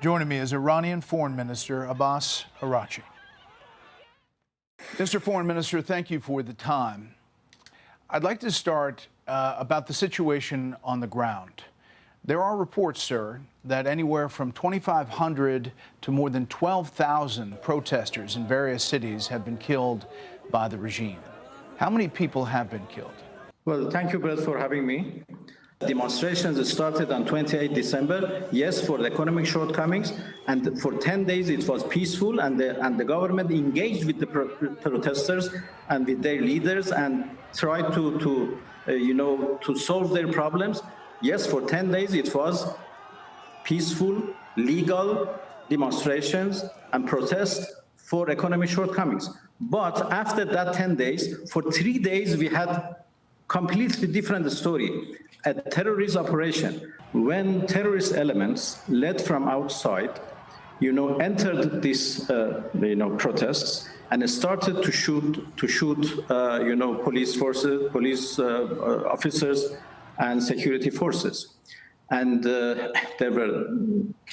Joining me is Iranian Foreign Minister Abbas Araghchi. Mr. Foreign Minister, thank you for the time. I'd like to start about the situation on the ground. There are reports, sir, that anywhere from 2,500 to more than 12,000 protesters in various cities have been killed by the regime. How many people have been killed? Well, thank you, Brett, for having me. Demonstrations started on 28 December, yes, for the economic shortcomings, and for 10 days it was peaceful, and the government engaged with the protesters and with their leaders and tried to solve their problems. Yes, for 10 days it was peaceful, legal demonstrations and protests for economic shortcomings. But after that 10 days, for 3 days we had completely different story. A terrorist operation, when terrorist elements led from outside, entered these, protests and started to shoot, police forces, police officers, and security forces. And there were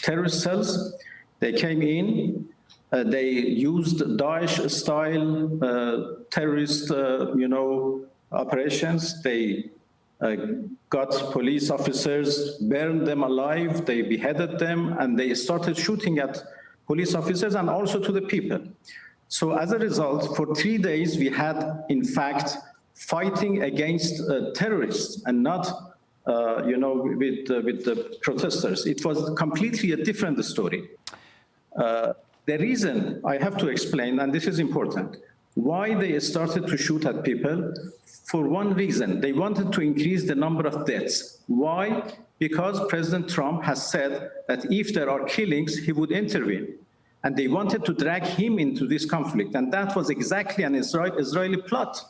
terrorist cells. They came in. They used Daesh-style terrorist, operations. They got police officers, burned them alive, they beheaded them, and they started shooting at police officers and also to the people. So as a result, for 3 days, we had, in fact, fighting against terrorists and not, with the protesters. It was completely a different story. The reason I have to explain, and this is important, why they started to shoot at people. For one reason, they wanted to increase the number of deaths. Why? Because President Trump has said that if there are killings, he would intervene. And they wanted to drag him into this conflict. And that was exactly an Israeli plot.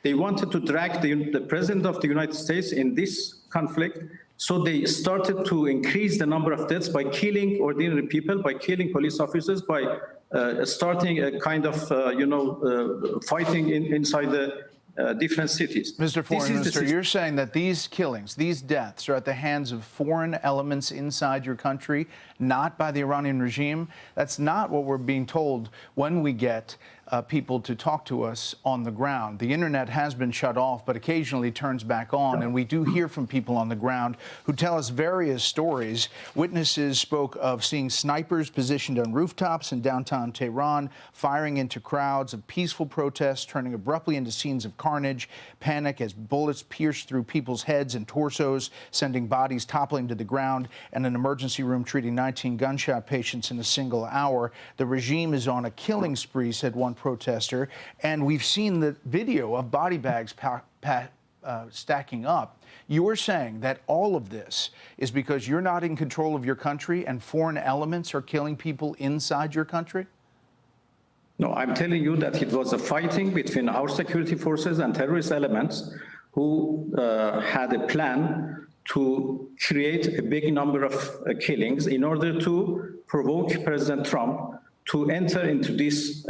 They wanted to drag the President of the United States in this conflict. So they started to increase the number of deaths by killing ordinary people, by killing police officers, by starting a kind of, fighting inside the different cities. Mr. Foreign Minister, you're saying that these killings, these deaths are at the hands of foreign elements inside your country, not by the Iranian regime? That's not what we're being told when we get people to talk to us on the ground. The internet has been shut off, but occasionally turns back on, and we do hear from people on the ground who tell us various stories. Witnesses spoke of seeing snipers positioned on rooftops in downtown Tehran, firing into crowds of peaceful protests, turning abruptly into scenes of carnage, panic as bullets pierced through people's heads and torsos, sending bodies toppling to the ground, and an emergency room treating 19 gunshot patients in a single hour. The regime is on a killing spree, said one protester, and we've seen the video of body bags stacking up. You're saying that all of this is because you're not in control of your country and foreign elements are killing people inside your country? No, I'm telling you that it was a fighting between our security forces and terrorist elements who had a plan to create a big number of killings in order to provoke President Trump to enter into this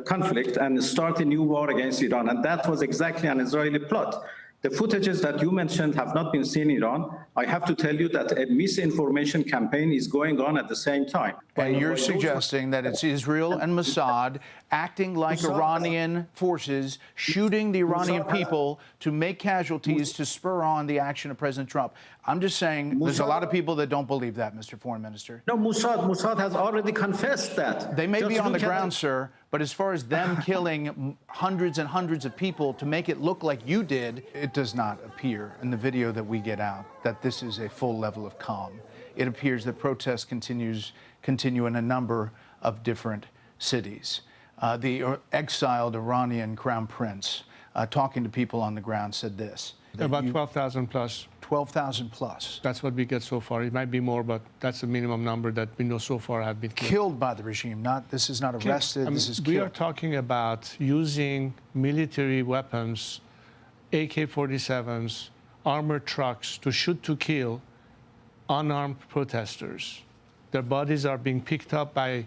conflict and start a new war against Iran. And that was exactly an Israeli plot. The footages that you mentioned have not been seen in Iran. I have to tell you that a misinformation campaign is going on at the same time. And you're suggesting that it's Israel and Mossad acting like Iranian forces, shooting the Iranian people to make casualties to spur on the action of President Trump. I'm just saying there's a lot of people that don't believe that, Mr. Foreign Minister. No, Mossad has already confessed that. They may be on the ground, sir, but as far as them killing hundreds and hundreds of people to make it look like you did, it does not appear in the video that we get out that this is a full level of calm. It appears that protests continue in a number of different cities. The exiled Iranian crown prince, talking to people on the ground, said this. About 12,000 plus. 12,000 plus. That's what we get so far. It might be more, but that's the minimum number that we know so far have been killed. Killed by the regime. This is not arrested. This is killed. We are talking about using military weapons, AK-47s, armored trucks to shoot to kill unarmed protesters. Their bodies are being picked up by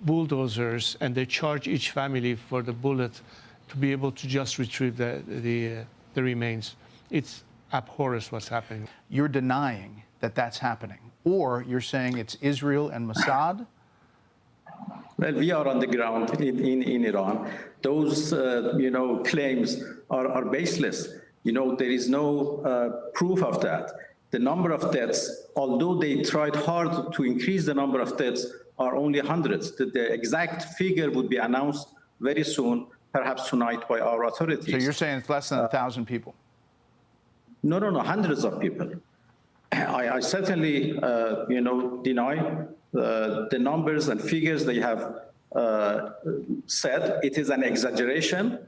bulldozers, and they charge each family for the bullet to be able to just retrieve the remains. It's abhorrent what's happening. You're denying that that's happening. or you're saying it's Israel and Mossad? Well, we are on the ground in Iran. Those, claims are baseless. There is no proof of that. The number of deaths, although they tried hard to increase the number of deaths, are only hundreds. The exact figure would be announced very soon, perhaps tonight, by our authorities. So you're saying it's less than 1,000 people? No, hundreds of people. I certainly, deny the numbers and figures they have said. It is an exaggeration.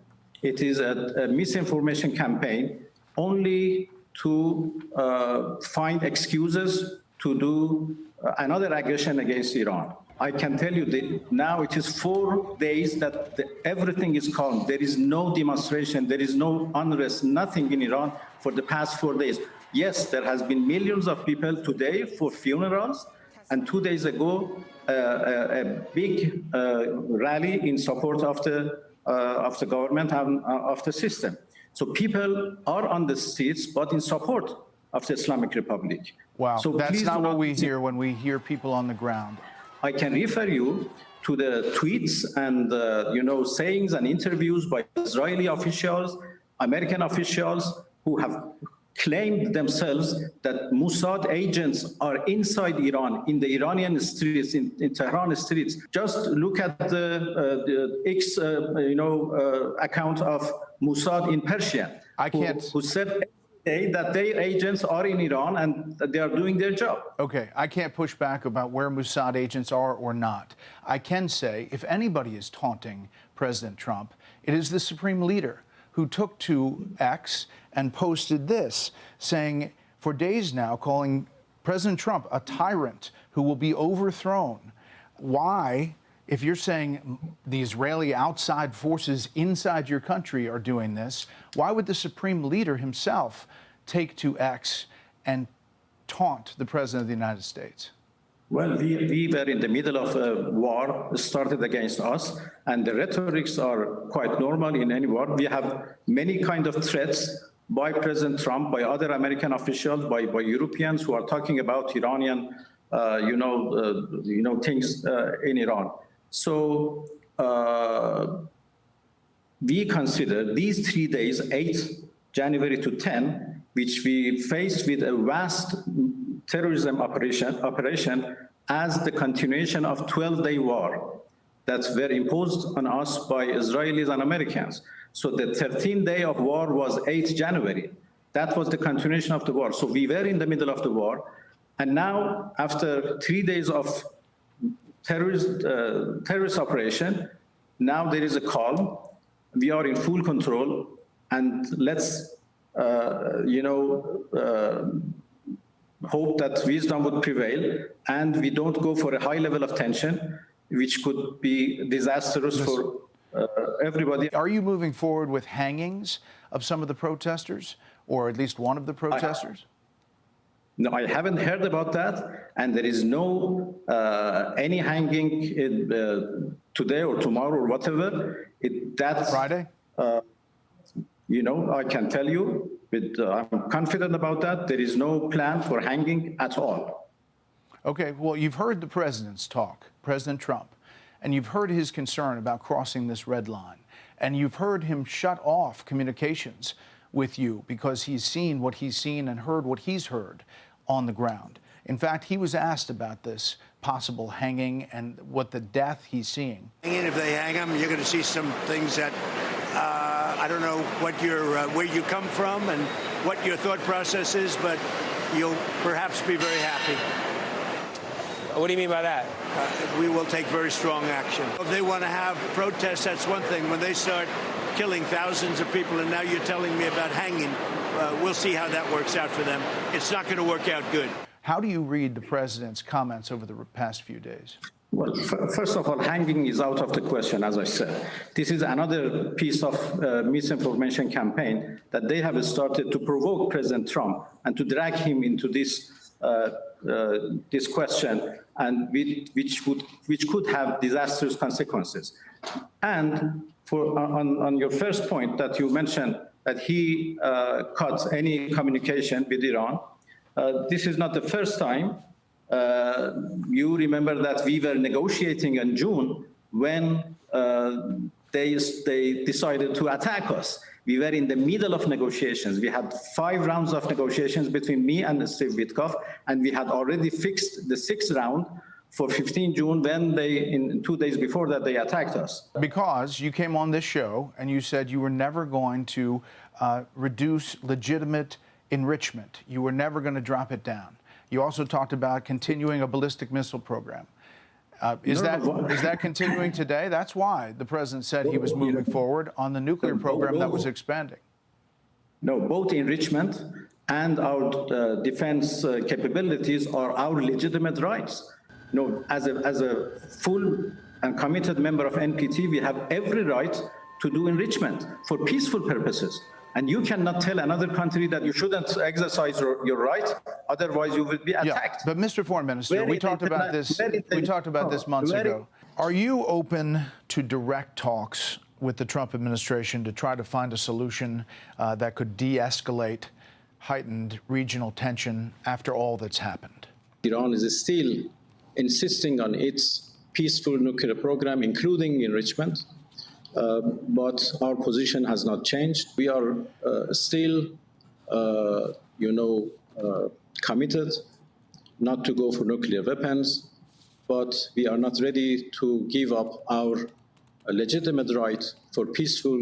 It is a misinformation campaign only to find excuses to do another aggression against Iran. I can tell you that now it is 4 days that everything is calm. There is no demonstration, there is no unrest, nothing in Iran for the past 4 days. Yes, there has been millions of people today for funerals, and 2 days ago, a big rally in support of the government and of the system. So people are on the streets, but in support of the Islamic Republic. Wow, so that's not what we hear when we hear people on the ground. I can refer you to the tweets and sayings and interviews by Israeli officials, American officials who have claimed themselves that Mossad agents are inside Iran, in the Iranian streets, in Tehran streets. Just look at the X, account of Mossad in Persian, who said that their agents are in Iran and that they are doing their job. Okay, I can't push back about where Mossad agents are or not. I can say, if anybody is taunting President Trump, it is the supreme leader who took to X and posted this, saying for days now, calling President Trump a tyrant who will be overthrown. Why, if you're saying the Israeli outside forces inside your country are doing this, why would the supreme leader himself take to X and taunt the President of the United States? Well, we were in the middle of a war started against us, and the rhetorics are quite normal in any war. We have many kind of threats by President Trump, by other American officials, by Europeans who are talking about Iranian, things in Iran. So we consider these 3 days, 8 January to 10, which we faced with a vast terrorism operation as the continuation of 12-day war that were imposed on us by Israelis and Americans. So the 13th day of war was 8 January. That was the continuation of the war. So we were in the middle of the war. And now, after 3 days of terrorist operation, now there is a calm. We are in full control. And let's, hope that wisdom would prevail and we don't go for a high level of tension, which could be disastrous for everybody. Are you moving forward with hangings of some of the protesters, or at least one of the protesters? No, I haven't heard about that, and there is no any hanging today or tomorrow or whatever. That's Friday? I can tell you, I'm confident about that. There is no plan for hanging at all. Okay, well, you've heard the president's talk, President Trump, and you've heard his concern about crossing this red line, and you've heard him shut off communications with you because he's seen what he's seen and heard what he's heard on the ground. In fact, he was asked about this possible hanging and what the death he's seeing. And if they hang him, you're going to see some things that I don't know what where you come from and what your thought process is, but you'll perhaps be very happy. What do you mean by that? We will take very strong action. If they want to have protests, that's one thing. When they start killing thousands of people, and now you're telling me about hanging, we'll see how that works out for them. It's not going to work out good. How do you read the president's comments over the past few days? Well, first of all, hanging is out of the question, as I said. This is another piece of misinformation campaign that they have started to provoke President Trump and to drag him into this this question, and which could have disastrous consequences. And on your first point that you mentioned, that he cut any communication with Iran, this is not the first time You remember that we were negotiating in June when they decided to attack us. We were in the middle of negotiations. We had 5 rounds of negotiations between me and Steve Witkoff, and we had already fixed the 6th round for 15 June when in 2 days before that, they attacked us. Because you came on this show and you said you were never going to reduce legitimate enrichment. You were never going to drop it down. You also talked about continuing a ballistic missile program. Is that continuing today? That's why the president said he was moving forward on the nuclear program that was expanding. No, both enrichment and our defense capabilities are our legitimate rights. No, as a full and committed member of NPT, we have every right to do enrichment for peaceful purposes. And you cannot tell another country that you shouldn't exercise your right, otherwise you will be attacked. Yeah, but Mr. Foreign Minister, we talked about this months ago. Are you open to direct talks with the Trump administration to try to find a solution that could de-escalate heightened regional tension after all that's happened? Iran is still insisting on its peaceful nuclear program, including enrichment. But our position has not changed. We are still, committed not to go for nuclear weapons, but we are not ready to give up our legitimate right for peaceful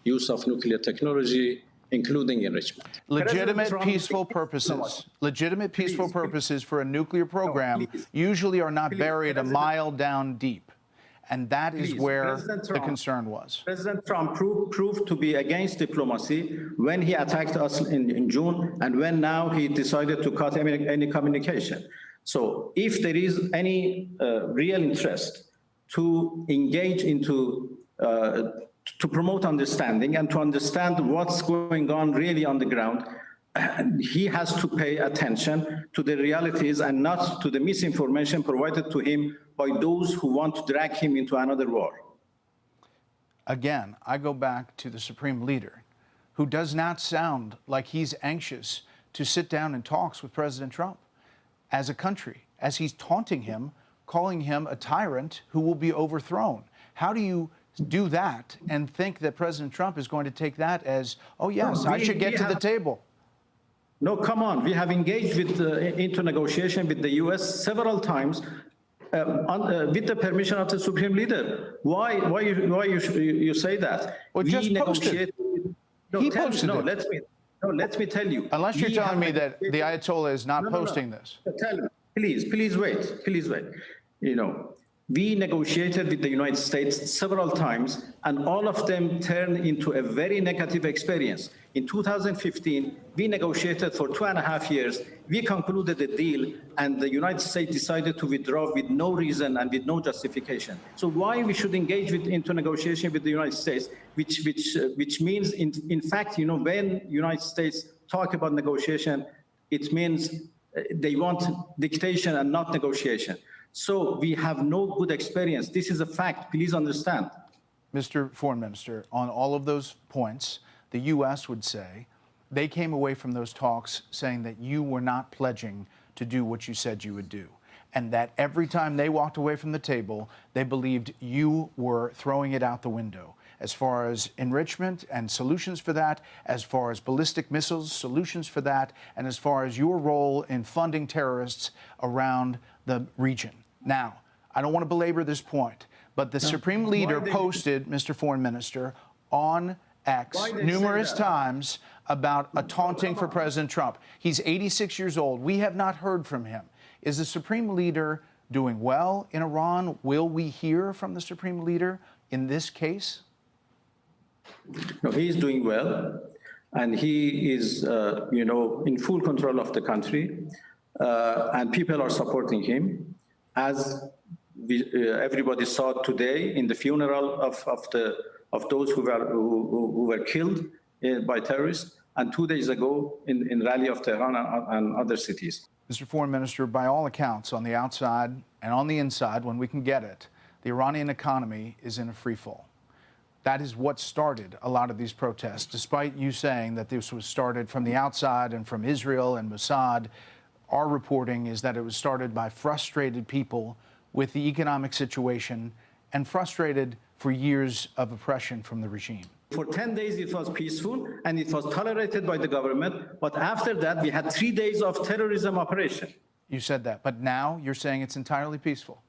use of nuclear technology, including enrichment. Legitimate peaceful purposes. Legitimate peaceful purposes for a nuclear program usually are not buried a mile down deep. And that is where the concern was. President Trump proved to be against diplomacy when he attacked us in June, and when now he decided to cut any communication. So if there is any real interest to engage into, to promote understanding and to understand what's going on really on the ground, he has to pay attention to the realities and not to the misinformation provided to him by those who want to drag him into another war. Again, I go back to the Supreme Leader, who does not sound like he's anxious to sit down in talks with President Trump as a country, as he's taunting him, calling him a tyrant who will be overthrown. How do you do that and think that President Trump is going to take that as, oh, yes, I should get to the table? No, come on. We have engaged into negotiation with the U.S. several times with the permission of the Supreme Leader. Why you say that? Well, just posted. He posted it. Let me tell you. Unless you're telling me that the Ayatollah is not posting this. Tell me, please wait. We negotiated with the United States several times, and all of them turned into a very negative experience. In 2015, we negotiated for 2.5 years. We concluded a deal, and the United States decided to withdraw with no reason and with no justification. So why we should engage into negotiation with the United States, which means, in fact, when United States talk about negotiation, it means they want dictation and not negotiation. So we have no good experience. This is a fact. Please understand. Mr. Foreign Minister, on all of those points, the U.S. would say they came away from those talks saying that you were not pledging to do what you said you would do, and that every time they walked away from the table, they believed you were throwing it out the window as far as enrichment and solutions for that, as far as ballistic missiles, solutions for that, and as far as your role in funding terrorists around the region. Now, I don't want to belabor this point, but the Supreme Leader posted, Mr. Foreign Minister, on X numerous times about a taunting for President Trump. He's 86 years old. We have not heard from him. Is the Supreme Leader doing well in Iran? Will we hear from the Supreme Leader in this case? No, he is doing well, and he is, in full control of the country, and people are supporting him, as everybody saw today in the funeral of those who were killed by terrorists, and 2 days ago in Rally of Tehran and other cities. Mr. Foreign Minister, by all accounts, on the outside and on the inside, when we can get it, the Iranian economy is in a free fall. That is what started a lot of these protests, despite you saying that this was started from the outside and from Israel and Mossad. our reporting is that it was started by frustrated people with the economic situation and frustrated for years of oppression from the regime. For 10 days, it was peaceful, and it was tolerated by the government. But after that, we had 3 days of terrorism operation. You said that, but now you're saying it's entirely peaceful.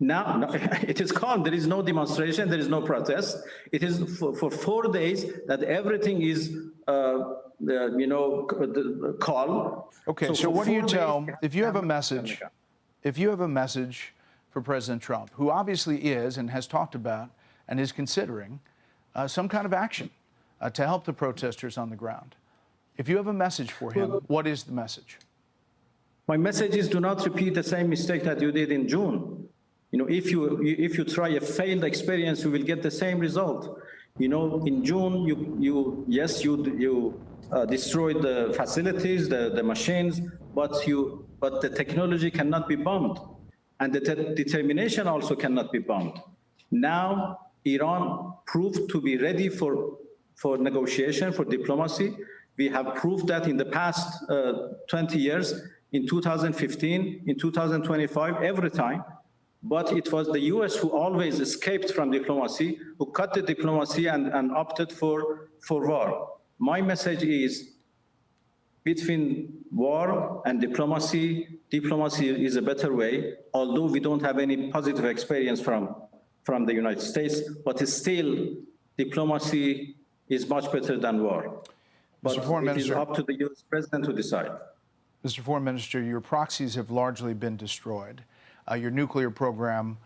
Now, no, it is calm. There is no demonstration. There is no protest. It is for 4 days that everything is, calm. Okay, so what do you tell, if you have a message, for President Trump, who obviously is and has talked about and is considering some kind of action to help the protesters on the ground. If you have a message for him, what is the message? My message is do not repeat the same mistake that you did in June. If you try a failed experience, you will get the same result. In June, you destroyed the facilities, the machines, but the technology cannot be bombed, and the determination also cannot be bombed. Now, Iran proved to be ready for negotiation, for diplomacy. We have proved that in the past 20 years, in 2015, in 2025, every time. But it was the US who always escaped from diplomacy, who cut the diplomacy and opted for war. My message is, between war and diplomacy is a better way, although we don't have any positive experience from the United States, but still, diplomacy is much better than war. But it is up to the US president to decide. Mr. Foreign Minister, your proxies have largely been destroyed. Your nuclear program,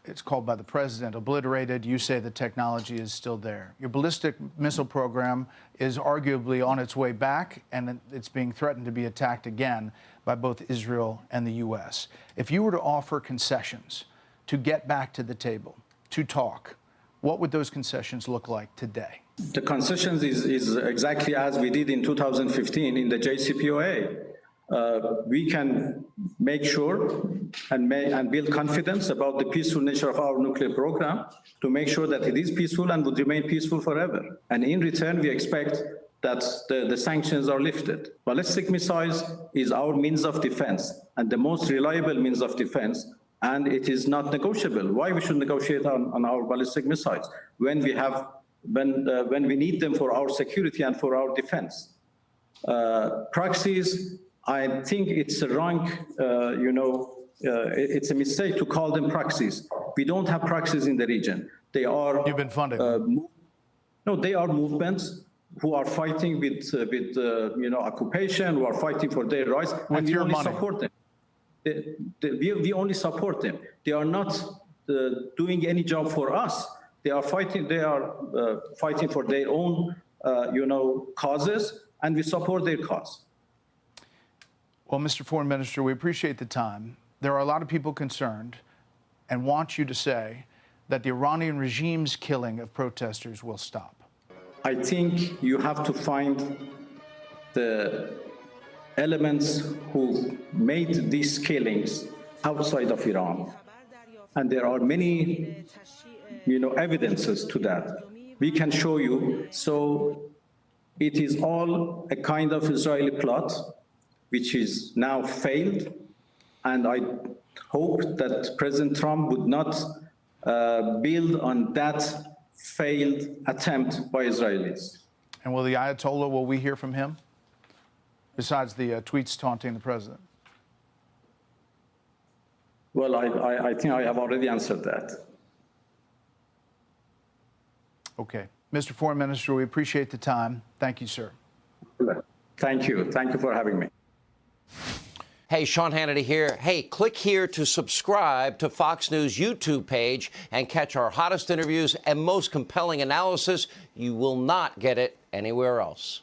it's called by the president, obliterated. You say the technology is still there. Your ballistic missile program is arguably on its way back, and it's being threatened to be attacked again by both Israel and the U.S. If you were to offer concessions to get back to the table, to talk, what would those concessions look like today? The concessions is exactly as we did in 2015 in the JCPOA. We can make sure and build confidence about the peaceful nature of our nuclear program to make sure that it is peaceful and would remain peaceful forever. And in return, we expect that the sanctions are lifted. Ballistic missiles is our means of defense and the most reliable means of defense, and it is not negotiable. Why we should negotiate on our ballistic missiles when we need them for our security and for our defense? Proxies, I think it's a wrong, it's a mistake to call them proxies. We don't have proxies in the region. They are. You've been funding. No, they are movements who are fighting with occupation, who are fighting for their rights, and we only support them. We only support them. They are not doing any job for us. They are fighting. They are fighting for their own, causes, and we support their cause. Well, Mr. Foreign Minister, we appreciate the time. There are a lot of people concerned and want you to say that the Iranian regime's killing of protesters will stop. I think you have to find the elements who made these killings outside of Iran. And there are many, evidences to that. We can show you. So it is all a kind of Israeli plot, which is now failed. And I hope that President Trump would not build on that failed attempt by Israelis. And will the Ayatollah, will we hear from him? Besides the tweets taunting the president? Well, I think I have already answered that. Okay. Mr. Foreign Minister, we appreciate the time. Thank you, sir. Thank you. Thank you for having me. Hey, Sean Hannity here. Hey, click here to subscribe to Fox News YouTube page and catch our hottest interviews and most compelling analysis. You will not get it anywhere else.